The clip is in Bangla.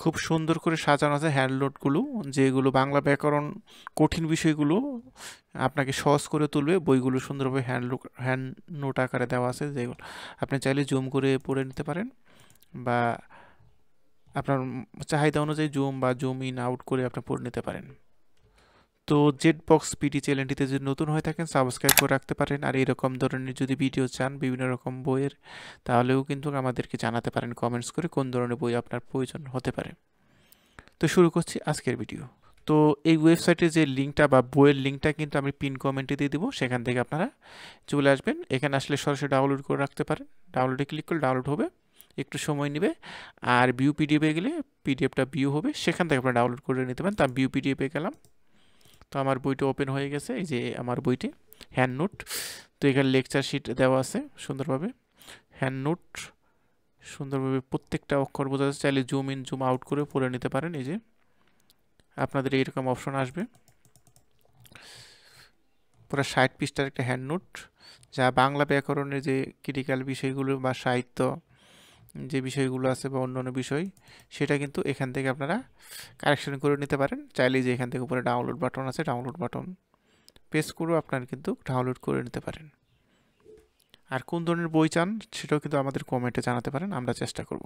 খুব সুন্দর করে সাজানো আছে হ্যান্ড নোটগুলো, যেগুলো বাংলা ব্যাকরণ কঠিন বিষয়গুলো আপনাকে সহজ করে তুলবে। বইগুলো সুন্দরভাবে হ্যান্ড নোট আকারে দেওয়া আছে, যেগুলো আপনি চাইলে জুম করে পড়ে নিতে পারেন, বা আপনার চাহিদা অনুযায়ী জুম বা জুম ইন আউট করে আপনি পড়ে নিতে পারেন। তো জেড বক্স পিটি চ্যানেলটিতে যদি নতুন হয়ে থাকেন সাবস্ক্রাইব করে রাখতে পারেন। আর এরকম ধরনের যদি ভিডিও চান বিভিন্ন রকম বইয়ের, তাহলেও কিন্তু আমাদেরকে জানাতে পারেন কমেন্টস করে কোন ধরনের বই আপনার প্রয়োজন হতে পারে। তো শুরু করছি আজকের ভিডিও। তো এই ওয়েবসাইটের যে লিঙ্কটা বা বইয়ের লিঙ্কটা কিন্তু আমি পিন কমেন্টে দিয়ে দেবো, সেখান থেকে আপনারা চলে আসবেন। এখানে আসলে সরাসরি ডাউনলোড করে রাখতে পারেন। ডাউনলোডে ক্লিক করলে ডাউনলোড হবে, একটু সময় নেবে। আর ভিউ পিডিএফে গেলে পিডিএফটা ভিউ হবে, সেখান থেকে আপনারা ডাউনলোড করে নিতে পারেন। তা ভিউ পিডিএফে গেলাম, তো আমার বইটা ওপেন হয়ে গেছে। এই যে আমার বইটি হ্যান্ড নোট। তো এখানে লেকচার শিট দেওয়া আছে সুন্দরভাবে, হ্যান্ড নোট সুন্দরভাবে প্রত্যেকটা অক্ষর বোঝা যাচ্ছে। চাইলে জুম ইন জুম আউট করে পড়ে নিতে পারেন। এই যে আপনাদের এইরকম অপশন আসবে। পুরো 60 পৃষ্ঠার একটা হ্যান্ড নোট, যা বাংলা ব্যাকরণের যে ক্রিটিক্যাল বিষয়গুলো বা সাহিত্য যে বিষয়গুলো আছে বা অন্যান্য বিষয়, সেটা কিন্তু এখান থেকে আপনারা কারেকশন করে নিতে পারেন। চাইলে যে এখান থেকে উপরে ডাউনলোড বাটন আছে, ডাউনলোড বাটন প্রেস করেও আপনারা কিন্তু ডাউনলোড করে নিতে পারেন। আর কোন ধরনের বই চান সেটাও কিন্তু আমাদের কমেন্টে জানাতে পারেন, আমরা চেষ্টা করব।